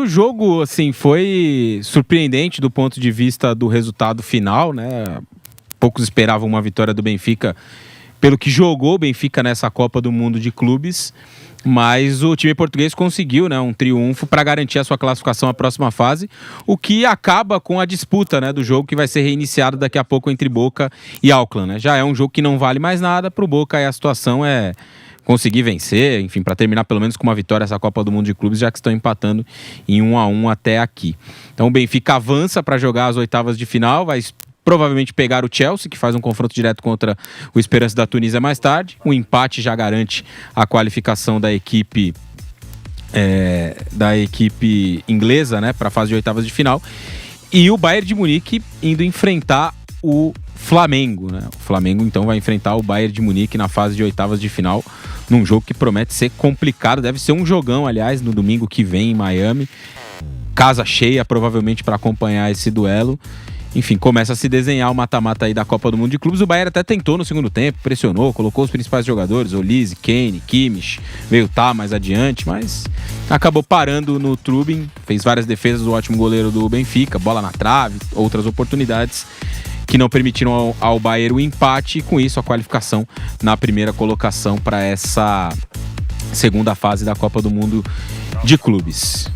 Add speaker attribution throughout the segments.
Speaker 1: jogo, assim, foi surpreendente do ponto de vista do resultado final, né? Poucos esperavam uma vitória do Benfica pelo que jogou o Benfica nessa Copa do Mundo de Clubes, mas o time português conseguiu, né, um triunfo para garantir a sua classificação à próxima fase, o que acaba com a disputa, né, do jogo que vai ser reiniciado daqui a pouco entre Boca e Auckland, né? Já é um jogo que não vale mais nada para o Boca e a situação é conseguir vencer, enfim, para terminar pelo menos com uma vitória essa Copa do Mundo de Clubes, já que estão empatando em 1-1 até aqui. Então o Benfica avança para jogar as oitavas de final, vai provavelmente pegar o Chelsea, que faz um confronto direto contra o Esperance da Tunísia mais tarde. O empate já garante a qualificação da equipe inglesa, né, para a fase de oitavas de final. E o Bayern de Munique indo enfrentar o Flamengo, né? O Flamengo então vai enfrentar o Bayern de Munique na fase de oitavas de final, num jogo que promete ser complicado. Deve ser um jogão, aliás, no domingo que vem em Miami. Casa cheia, provavelmente, para acompanhar esse duelo. Enfim, começa a se desenhar o mata-mata aí da Copa do Mundo de Clubes. O Bayern até tentou no segundo tempo, pressionou, colocou os principais jogadores, Olise, Kane, Kimmich, veio mais adiante, mas acabou parando no Trubin, fez várias defesas do ótimo goleiro do Benfica, bola na trave, outras oportunidades que não permitiram ao Bayern o empate, e com isso a qualificação na primeira colocação para essa segunda fase da Copa do Mundo de Clubes.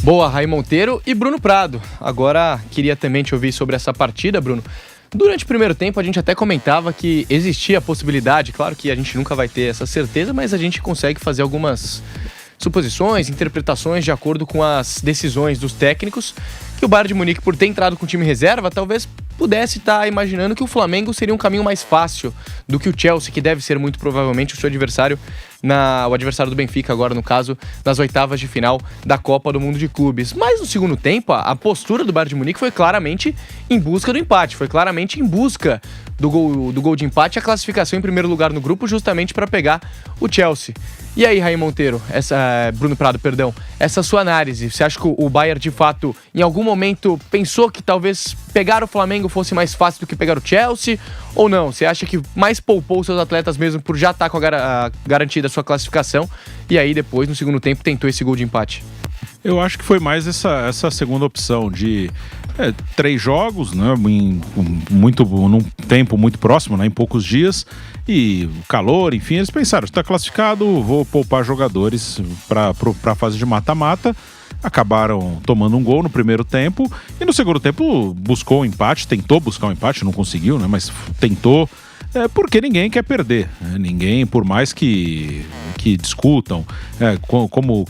Speaker 2: Boa, Raí Monteiro e Bruno Prado. Agora queria também te ouvir sobre essa partida, Bruno. Durante o primeiro tempo a gente até comentava que existia a possibilidade, claro que a gente nunca vai ter essa certeza, mas a gente consegue fazer algumas suposições, interpretações de acordo com as decisões dos técnicos, que o Bayern de Munique, por ter entrado com o time reserva, talvez pudesse estar imaginando que o Flamengo seria um caminho mais fácil do que o Chelsea, que deve ser muito provavelmente o seu adversário, o adversário do Benfica agora, no caso, nas oitavas de final da Copa do Mundo de Clubes. Mas no segundo tempo, a postura do Bayern de Munique foi claramente em busca do empate, foi claramente em busca do gol de empate, a classificação em primeiro lugar no grupo, justamente para pegar o Chelsea. E aí, Raí Monteiro, Bruno Prado, perdão, essa sua análise, você acha que o Bayern, de fato, em algum momento pensou que talvez pegar o Flamengo fosse mais fácil do que pegar o Chelsea, ou não? Você acha que mais poupou seus atletas mesmo por já estar com a garantida a sua classificação, e aí depois, no segundo tempo, tentou esse gol de empate?
Speaker 3: Eu acho que foi mais essa segunda opção de 3 jogos, né, num tempo muito próximo, né, em poucos dias, e o calor, enfim, eles pensaram, está classificado, vou poupar jogadores para a fase de mata-mata. Acabaram tomando um gol no primeiro tempo e no segundo tempo buscou um empate, tentou buscar um empate, não conseguiu, né, mas tentou. Porque ninguém quer perder, né? Ninguém, por mais que discutam como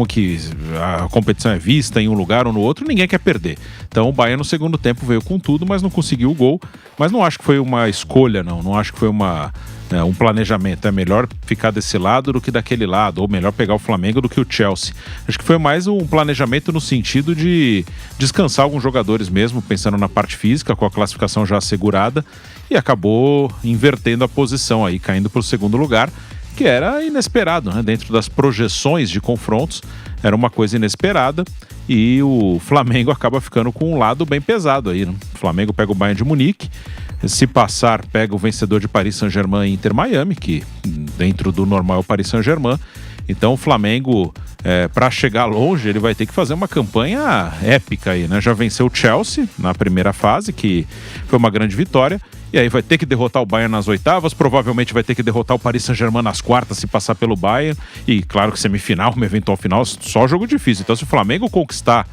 Speaker 3: que a competição é vista em um lugar ou no outro, ninguém quer perder. Então o Bayern no segundo tempo veio com tudo, mas não conseguiu o gol. Mas não acho que foi uma escolha, não acho que foi um planejamento. É melhor ficar desse lado do que daquele lado, ou melhor pegar o Flamengo do que o Chelsea. Acho que foi mais um planejamento no sentido de descansar alguns jogadores mesmo, pensando na parte física, com a classificação já assegurada, e acabou invertendo a posição aí, caindo para o segundo lugar, que era inesperado, né? Dentro das projeções de confrontos, era uma coisa inesperada, e o Flamengo acaba ficando com um lado bem pesado aí, né? O Flamengo pega o Bayern de Munique, se passar, pega o vencedor de Paris Saint-Germain e Inter Miami, que dentro do normal é o Paris Saint-Germain. Então o Flamengo, para chegar longe, ele vai ter que fazer uma campanha épica aí, né? Já venceu o Chelsea na primeira fase, que foi uma grande vitória. E aí vai ter que derrotar o Bayern nas oitavas, provavelmente vai ter que derrotar o Paris Saint-Germain nas quartas se passar pelo Bayern. E claro que semifinal, uma eventual final, só jogo difícil. Então se o Flamengo conquistar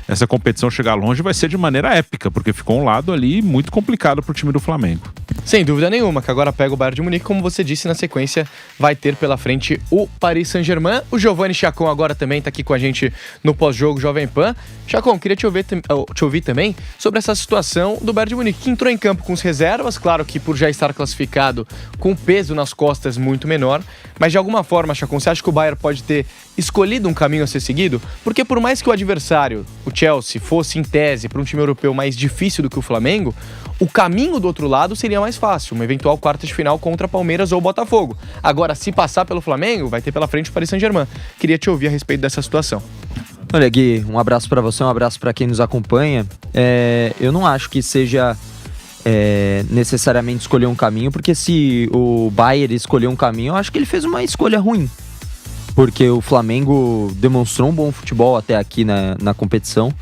Speaker 3: essa competição, chegar longe, vai ser de maneira épica, porque ficou um lado ali muito complicado pro time do Flamengo.
Speaker 2: Sem dúvida nenhuma, que agora pega o Bayern de Munique, como você disse, na sequência vai ter pela frente o Paris Saint-Germain. O Giovanni Chacon agora também está aqui com a gente no pós-jogo Jovem Pan. Chacon, queria te ouvir também sobre essa situação do Bayern de Munique, que entrou em campo com os reservas, claro que por já estar classificado com peso nas costas muito menor, mas de alguma forma, Chacon, você acha que o Bayern pode ter escolhido um caminho a ser seguido? Porque por mais que o adversário, o Chelsea, fosse em tese para um time europeu mais difícil do que o Flamengo, o caminho do outro lado seria mais fácil, uma eventual quarta de final contra Palmeiras ou Botafogo. Agora, se passar pelo Flamengo, vai ter pela frente o Paris Saint-Germain. Queria te ouvir a respeito dessa situação.
Speaker 4: Olha, Gui, um abraço para você, um abraço para quem nos acompanha. Eu não acho que seja necessariamente escolher um caminho, porque se o Bayern escolher um caminho, eu acho que ele fez uma escolha ruim. porque o Flamengo demonstrou um bom futebol até aqui na competição.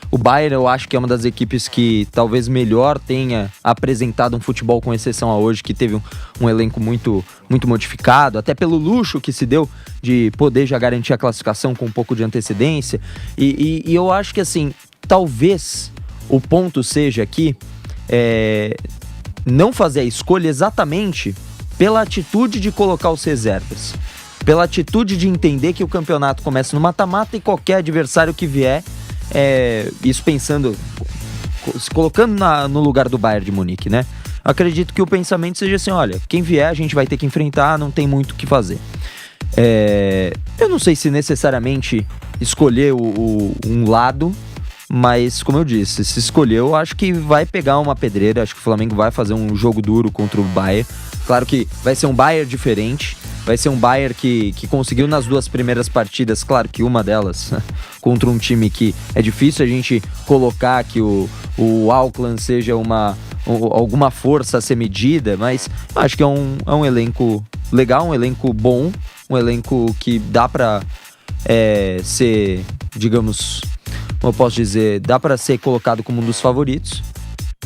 Speaker 4: O Bayern, eu acho que é uma das equipes que talvez melhor tenha apresentado um futebol, com exceção a hoje, que teve um elenco muito, muito modificado, até pelo luxo que se deu de poder já garantir a classificação com um pouco de antecedência. E eu acho que, assim, talvez o ponto seja aqui não fazer a escolha exatamente pela atitude de colocar os reservas, pela atitude de entender que o campeonato começa no mata-mata e qualquer adversário que vier, isso pensando, se colocando no lugar do Bayern de Munique, né? Acredito que o pensamento seja assim, olha, quem vier a gente vai ter que enfrentar, não tem muito o que fazer. Eu não sei se necessariamente escolher um lado, mas como eu disse, se escolher, eu acho que vai pegar uma pedreira, acho que o Flamengo vai fazer um jogo duro contra o Bayern. Claro que vai ser um Bayern diferente, vai ser um Bayern que conseguiu nas 2 primeiras partidas, claro que uma delas contra um time que é difícil a gente colocar que o Auckland seja alguma força a ser medida, mas acho que é um elenco legal, um elenco bom, um elenco que dá pra ser, digamos, como eu posso dizer, dá pra ser colocado como um dos favoritos.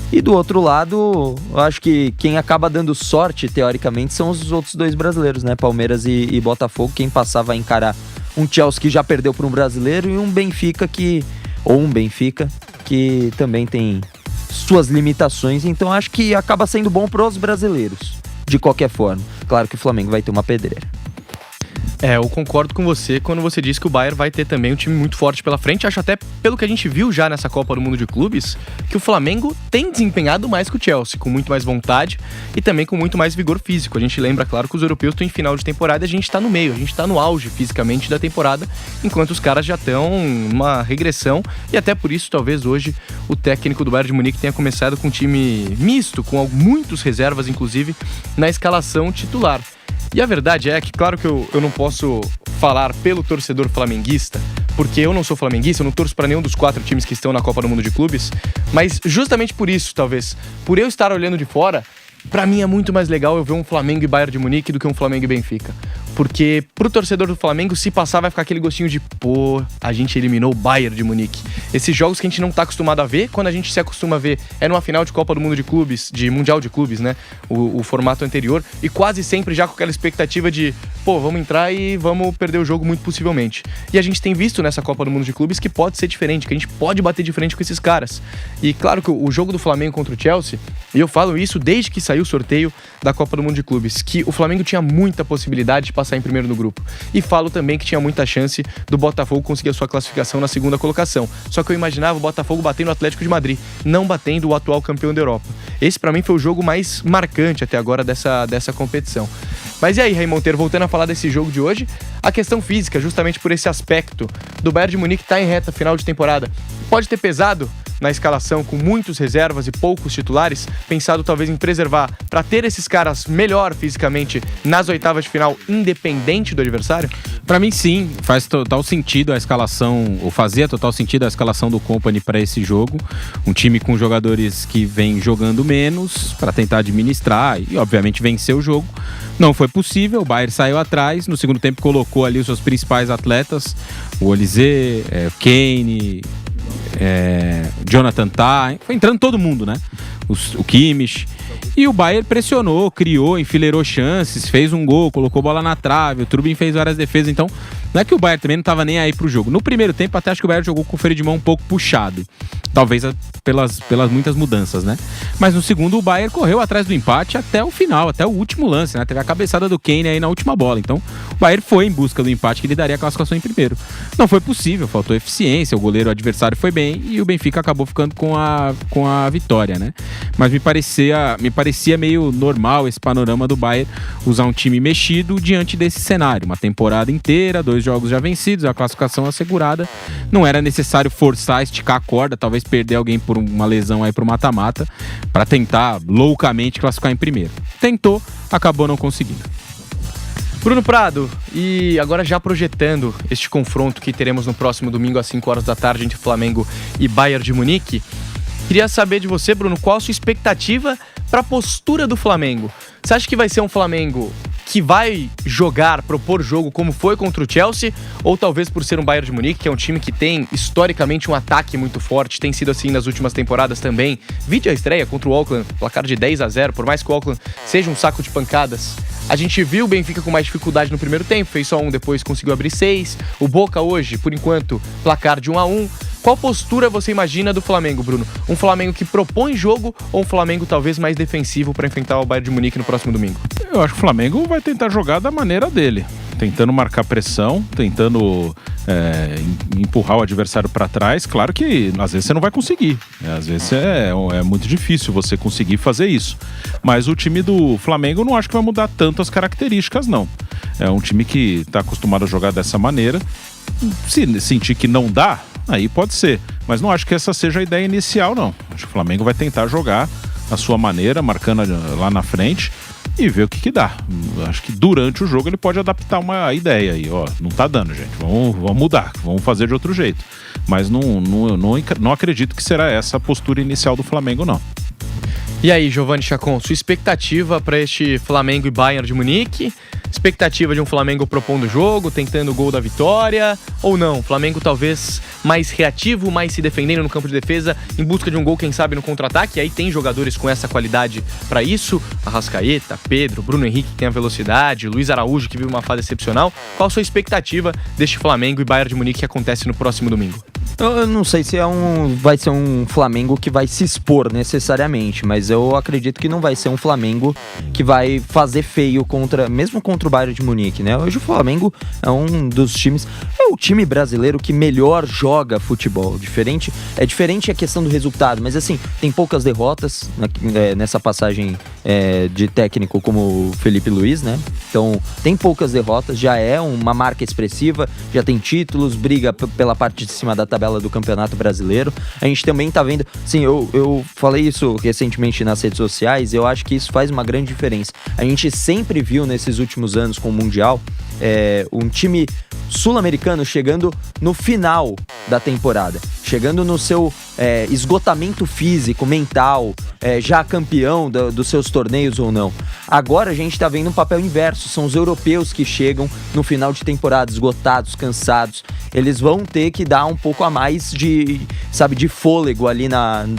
Speaker 4: E do outro lado, eu acho que quem acaba dando sorte, teoricamente, são os outros 2 brasileiros, né? Palmeiras e Botafogo. Quem passar vai encarar um Chelsea que já perdeu para um brasileiro e um Benfica que também tem suas limitações. Então acho que acaba sendo bom para os brasileiros, de qualquer forma. Claro que o Flamengo vai ter uma pedreira.
Speaker 2: Eu concordo com você quando você diz que o Bayern vai ter também um time muito forte pela frente. Acho até, pelo que a gente viu já nessa Copa do Mundo de Clubes, que o Flamengo tem desempenhado mais que o Chelsea, com muito mais vontade e também com muito mais vigor físico. A gente lembra, claro, que os europeus estão em final de temporada e a gente está no meio, a gente está no auge fisicamente da temporada, enquanto os caras já estão numa regressão, e até por isso, talvez hoje, o técnico do Bayern de Munique tenha começado com um time misto, com muitos reservas, inclusive, na escalação titular. E a verdade é que, claro que eu não posso falar pelo torcedor flamenguista, porque eu não sou flamenguista, eu não torço para nenhum dos 4 times que estão na Copa do Mundo de Clubes, mas justamente por isso, talvez, por eu estar olhando de fora, pra mim é muito mais legal eu ver um Flamengo e Bayern de Munique do que um Flamengo e Benfica. Porque pro torcedor do Flamengo, se passar, vai ficar aquele gostinho de, a gente eliminou o Bayern de Munique. Esses jogos que a gente não tá acostumado a ver, quando a gente se acostuma a ver, é numa final de Copa do Mundo de Clubes, de Mundial de Clubes, né? O formato anterior, e quase sempre já com aquela expectativa de, vamos entrar e vamos perder o jogo muito possivelmente. E a gente tem visto nessa Copa do Mundo de Clubes que pode ser diferente, que a gente pode bater de frente com esses caras. E claro que o jogo do Flamengo contra o Chelsea, e eu falo isso desde que saiu o sorteio da Copa do Mundo de Clubes, que o Flamengo tinha muita possibilidade de passar em primeiro no grupo. E falo também que tinha muita chance do Botafogo conseguir a sua classificação na segunda colocação. Só que eu imaginava o Botafogo batendo o Atlético de Madrid, não batendo o atual campeão da Europa. Esse pra mim foi o jogo mais marcante até agora dessa competição. Mas e aí, Rei Monteiro, voltando a falar desse jogo de hoje, a questão física, justamente por esse aspecto do Bayern de Munique tá em reta final de temporada, pode ter pesado na escalação com muitos reservas e poucos titulares, pensado talvez em preservar para ter esses caras melhor fisicamente nas oitavas de final, independente do adversário?
Speaker 1: Pra mim sim, faz total sentido a escalação, ou fazia total sentido a escalação do Kompany para esse jogo, um time com jogadores que vem jogando menos para tentar administrar e obviamente vencer o jogo. Não foi possível, o Bayern saiu atrás, no segundo tempo colocou ali os seus principais atletas, o Olise, o Kane, Jonathan Tah, foi entrando todo mundo, né? O Kimmich. E o Bayern pressionou, criou, enfileirou chances, fez um gol, colocou bola na trave, o Trubin fez várias defesas, então não é que o Bayern também não estava nem aí pro jogo. No primeiro tempo até acho que o Bayern jogou com o freio de mão um pouco puxado, talvez pelas muitas mudanças, né? Mas no segundo o Bayern correu atrás do empate até o final, até o último lance, né? Teve a cabeçada do Kane aí na última bola, então o Bayern foi em busca do empate que lhe daria a classificação em primeiro. Não foi possível, faltou eficiência, o goleiro adversário foi bem e o Benfica acabou ficando com a vitória, né? Mas me parecia meio normal esse panorama do Bayern usar um time mexido diante desse cenário, uma temporada inteira, 2 jogos já vencidos, a classificação assegurada, não era necessário forçar, esticar a corda, talvez perder alguém por uma lesão aí pro mata-mata, para tentar loucamente classificar em primeiro. Tentou, acabou não conseguindo.
Speaker 2: Bruno Prado, e agora já projetando este confronto que teremos no próximo domingo às 5 horas da tarde entre Flamengo e Bayern de Munique, queria saber de você, Bruno, qual a sua expectativa para a postura do Flamengo? Você acha que vai ser um Flamengo que vai jogar, propor jogo como foi contra o Chelsea, ou talvez por ser um Bayern de Munique, que é um time que tem historicamente um ataque muito forte, tem sido assim nas últimas temporadas também. Vide a estreia contra o Auckland, placar de 10-0, por mais que o Auckland seja um saco de pancadas. A gente viu o Benfica com mais dificuldade no primeiro tempo, fez só 1, depois conseguiu abrir 6. O Boca hoje, por enquanto, placar de 1-1. Qual postura você imagina do Flamengo, Bruno? Um Flamengo que propõe jogo ou um Flamengo talvez mais defensivo para enfrentar o Bayern de Munique no próximo domingo?
Speaker 3: Eu acho que o Flamengo vai tentar jogar da maneira dele, tentando marcar pressão, tentando empurrar o adversário para trás. Claro que às vezes você não vai conseguir, às vezes é muito difícil você conseguir fazer isso. Mas o time do Flamengo não acho que vai mudar tanto as características, não. É um time que está acostumado a jogar dessa maneira. Se sentir que não dá, aí pode ser. Mas não acho que essa seja a ideia inicial, não. Acho que o Flamengo vai tentar jogar a sua maneira, marcando lá na frente e ver o que dá. Acho que durante o jogo ele pode adaptar uma ideia aí. Ó, não tá dando, gente. Vamos mudar, vamos fazer de outro jeito. Mas não acredito que será essa a postura inicial do Flamengo, não.
Speaker 2: E aí, Giovanni Chacon, sua expectativa para este Flamengo e Bayern de Munique? Expectativa de um Flamengo propondo o jogo, tentando o gol da vitória, ou não? Flamengo talvez mais reativo, mais se defendendo no campo de defesa, em busca de um gol, quem sabe, no contra-ataque. E aí tem jogadores com essa qualidade para isso. Arrascaeta, Pedro, Bruno Henrique, que tem a velocidade, Luiz Araújo, que vive uma fase excepcional. Qual a sua expectativa deste Flamengo e Bayern de Munique que acontece no próximo domingo?
Speaker 4: Eu não sei se vai ser um Flamengo que vai se expor necessariamente, mas eu acredito que não vai ser um Flamengo que vai fazer feio mesmo contra o Bayern de Munique, né? Hoje o Flamengo é um dos times, é o time brasileiro que melhor joga futebol. É diferente a questão do resultado, mas assim, tem poucas derrotas nessa passagem de técnico como o Felipe Luiz, né? Então tem poucas derrotas, já é uma marca expressiva, já tem títulos, briga pela parte de cima da tabela do Campeonato Brasileiro. A gente também tá vendo, sim, eu falei isso recentemente nas redes sociais, eu acho que isso faz uma grande diferença. A gente sempre viu nesses últimos anos com o Mundial um time sul-americano chegando no final da temporada, chegando no seu esgotamento físico, mental, já campeão dos seus torneios ou não. Agora a gente tá vendo um papel inverso, são os europeus que chegam no final de temporada esgotados, cansados. Eles vão ter que dar um pouco a mais de fôlego ali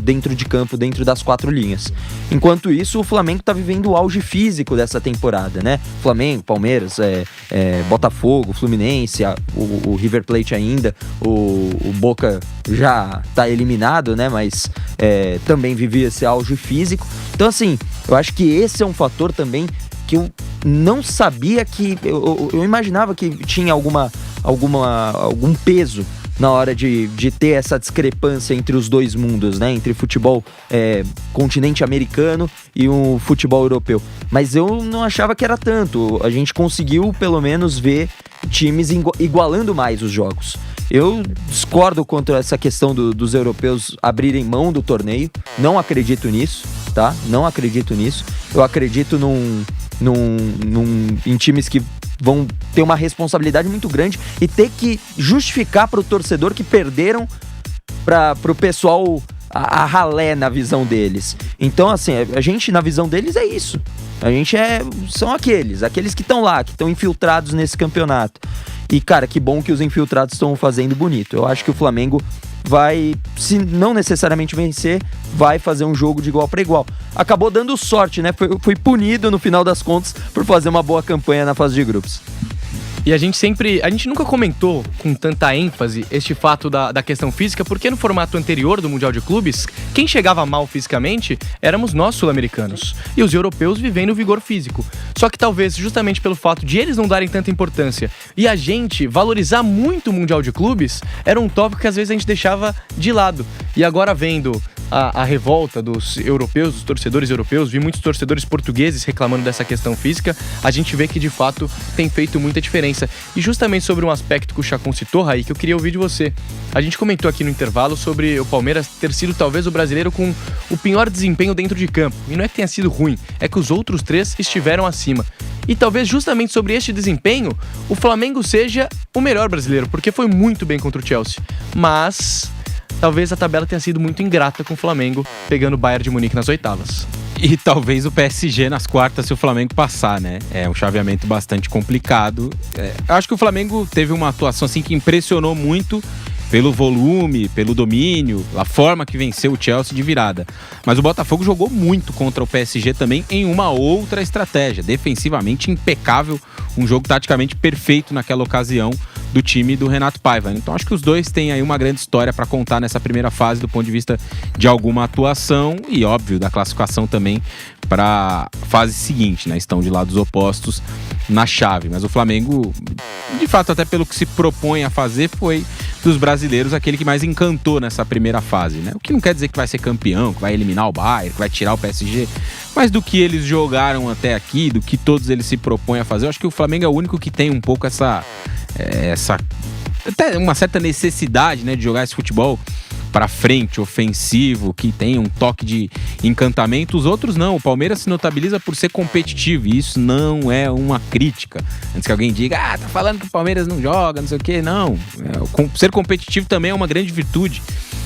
Speaker 4: dentro de campo, dentro das 4 linhas. Enquanto isso, o Flamengo tá vivendo o auge físico dessa temporada, né? Flamengo, Palmeiras, Botafogo, Fluminense, o River Plate ainda, o Boca já tá eliminado, né? Mas também vivia esse auge físico. Então, assim, eu acho que esse é um fator também que eu não sabia que... Eu imaginava que tinha algum peso na hora de ter essa discrepância entre os dois mundos, né? Entre futebol continente americano e o futebol europeu. Mas eu não achava que era tanto. A gente conseguiu, pelo menos, ver times igualando mais os jogos. Eu discordo contra essa questão dos europeus abrirem mão do torneio. Não acredito nisso, tá? Não acredito nisso. Eu acredito em times que vão ter uma responsabilidade muito grande e ter que justificar para o torcedor que perderam para o pessoal a ralé na visão deles. Então, assim, a gente, na visão deles, é isso. A gente são aqueles que estão lá, que estão infiltrados nesse campeonato. E, cara, que bom que os infiltrados estão fazendo bonito. Eu acho que o Flamengo vai, se não necessariamente vencer, vai fazer um jogo de igual para igual. Acabou dando sorte, né? Foi punido no final das contas por fazer uma boa campanha na fase de grupos.
Speaker 2: E a gente nunca comentou com tanta ênfase este fato da questão física, porque no formato anterior do Mundial de Clubes, quem chegava mal fisicamente éramos nós sul-americanos, e os europeus vivendo o vigor físico. Só que talvez justamente pelo fato de eles não darem tanta importância e a gente valorizar muito o Mundial de Clubes, era um tópico que às vezes a gente deixava de lado. E agora vendo a revolta dos europeus, dos torcedores europeus, vi muitos torcedores portugueses reclamando dessa questão física, a gente vê que de fato tem feito muita diferença. E justamente sobre um aspecto que o Chacon citou, Raí, que eu queria ouvir de você. A gente comentou aqui no intervalo sobre o Palmeiras ter sido talvez o brasileiro com o pior desempenho dentro de campo. E não é que tenha sido ruim, é que os outros 3 estiveram acima. E talvez justamente sobre este desempenho, o Flamengo seja o melhor brasileiro, porque foi muito bem contra o Chelsea. Mas talvez a tabela tenha sido muito ingrata com o Flamengo, pegando o Bayern de Munique nas oitavas.
Speaker 1: E talvez o PSG nas quartas se o Flamengo passar, né? É um chaveamento bastante complicado. Eu acho que o Flamengo teve uma atuação assim que impressionou muito pelo volume, pelo domínio, a forma que venceu o Chelsea de virada. Mas o Botafogo jogou muito contra o PSG também em uma outra estratégia, defensivamente impecável, um jogo taticamente perfeito naquela ocasião do time do Renato Paiva. Então acho que os dois têm aí uma grande história para contar nessa primeira fase do ponto de vista de alguma atuação e, óbvio, da classificação também para a fase seguinte, né? Estão de lados opostos na chave. Mas o Flamengo, de fato, até pelo que se propõe a fazer, foi dos brasileiros aquele que mais encantou nessa primeira fase, né? O que não quer dizer que vai ser campeão, que vai eliminar o Bayern, que vai tirar o PSG, mas do que eles jogaram até aqui, do que todos eles se propõem a fazer, eu acho que o Flamengo é o único que tem um pouco essa até uma certa necessidade, né, de jogar esse futebol para frente, ofensivo, que tem um toque de encantamento. Os outros não. O Palmeiras se notabiliza por ser competitivo e isso não é uma crítica. Antes que alguém diga, tá falando que o Palmeiras não joga, não sei o quê. Não. Ser competitivo também é uma grande virtude.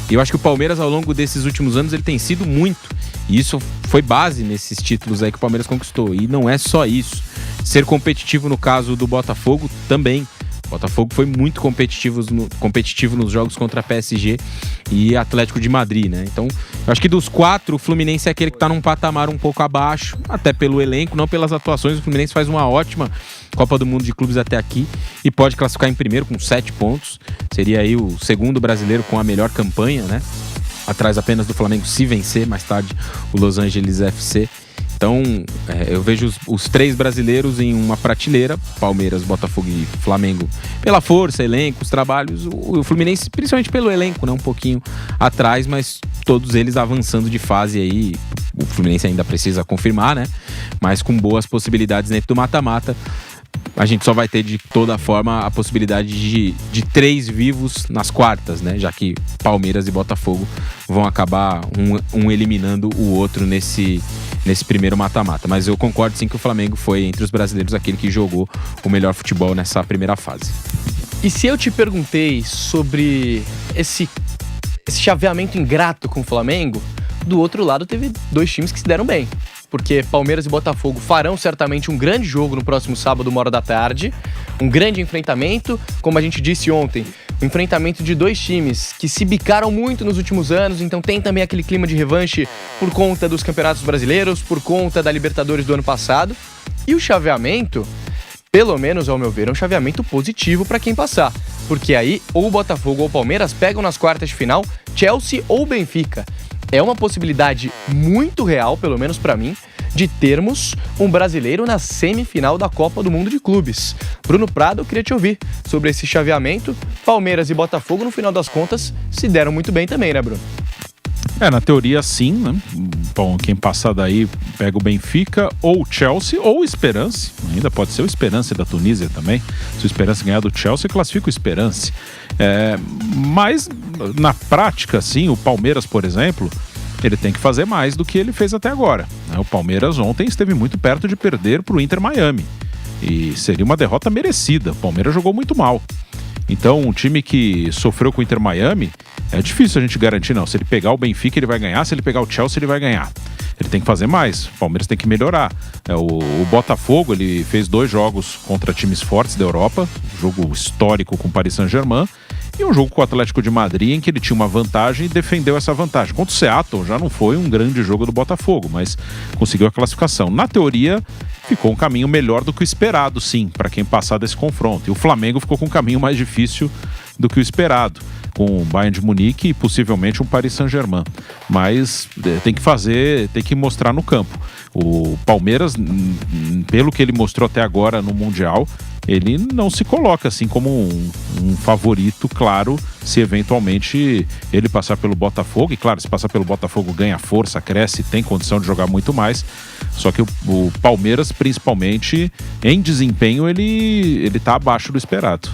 Speaker 1: E eu acho que o Palmeiras, ao longo desses últimos anos, ele tem sido muito. E isso foi base nesses títulos aí que o Palmeiras conquistou. E não é só isso. Ser competitivo no caso do Botafogo também. O Botafogo foi muito competitivo nos jogos contra a PSG e Atlético de Madrid, né? Então, eu acho que dos quatro, o Fluminense é aquele que tá num patamar um pouco abaixo, até pelo elenco, não pelas atuações. O Fluminense faz uma ótima Copa do Mundo de Clubes até aqui e pode classificar em primeiro com 7 pontos. Seria aí o segundo brasileiro com a melhor campanha, né? Atrás apenas do Flamengo, se vencer mais tarde o Los Angeles FC. Então, eu vejo os três brasileiros em uma prateleira, Palmeiras, Botafogo e Flamengo, pela força, elenco, os trabalhos, o Fluminense, principalmente pelo elenco, né, um pouquinho atrás, mas todos eles avançando de fase aí. O Fluminense ainda precisa confirmar, né, mas com boas possibilidades dentro do mata-mata. A gente só vai ter de toda forma a possibilidade de 3 vivos nas quartas, né? Já que Palmeiras e Botafogo vão acabar um eliminando o outro nesse primeiro mata-mata. Mas eu concordo sim que o Flamengo foi, entre os brasileiros, aquele que jogou o melhor futebol nessa primeira fase.
Speaker 2: E se eu te perguntei sobre esse chaveamento ingrato com o Flamengo, do outro lado teve 2 times que se deram bem. Porque Palmeiras e Botafogo farão certamente um grande jogo no próximo sábado, 13h, um grande enfrentamento, como a gente disse ontem, um enfrentamento de 2 times que se bicaram muito nos últimos anos, então tem também aquele clima de revanche por conta dos campeonatos brasileiros, por conta da Libertadores do ano passado, e o chaveamento, pelo menos ao meu ver, é um chaveamento positivo para quem passar, porque aí ou o Botafogo ou o Palmeiras pegam nas quartas de final Chelsea ou Benfica. É uma possibilidade muito real, pelo menos para mim, de termos um brasileiro na semifinal da Copa do Mundo de Clubes. Bruno Prado, eu queria te ouvir sobre esse chaveamento. Palmeiras e Botafogo, no final das contas, se deram muito bem também, né, Bruno?
Speaker 3: Na teoria sim, né? Bom, quem passar daí pega o Benfica, ou o Chelsea, ou o Esperance. Ainda pode ser o Esperance da Tunísia também. Se o Esperance ganhar do Chelsea, classifica o Esperance. Mas, na prática, sim, o Palmeiras, por exemplo, ele tem que fazer mais do que ele fez até agora. O Palmeiras ontem esteve muito perto de perder para o Inter Miami. E seria uma derrota merecida. O Palmeiras jogou muito mal. Então, um time que sofreu com o Inter Miami, é difícil a gente garantir, não. Se ele pegar o Benfica, ele vai ganhar. Se ele pegar o Chelsea, ele vai ganhar. Ele tem que fazer mais. O Palmeiras tem que melhorar. O Botafogo, ele fez 2 jogos contra times fortes da Europa. Jogo histórico com o Paris Saint-Germain. E um jogo com o Atlético de Madrid, em que ele tinha uma vantagem e defendeu essa vantagem. Contra o Seattle, já não foi um grande jogo do Botafogo, mas conseguiu a classificação. Na teoria, ficou um caminho melhor do que o esperado, sim, para quem passar desse confronto. E o Flamengo ficou com um caminho mais difícil do que o esperado, com o Bayern de Munique e possivelmente um Paris Saint-Germain. Mas tem que mostrar no campo. O Palmeiras, pelo que ele mostrou até agora no Mundial, ele não se coloca assim como um favorito, claro, se eventualmente ele passar pelo Botafogo. E claro, se passar pelo Botafogo ganha força, cresce, tem condição de jogar muito mais. Só que o Palmeiras, principalmente em desempenho, ele tá abaixo do esperado.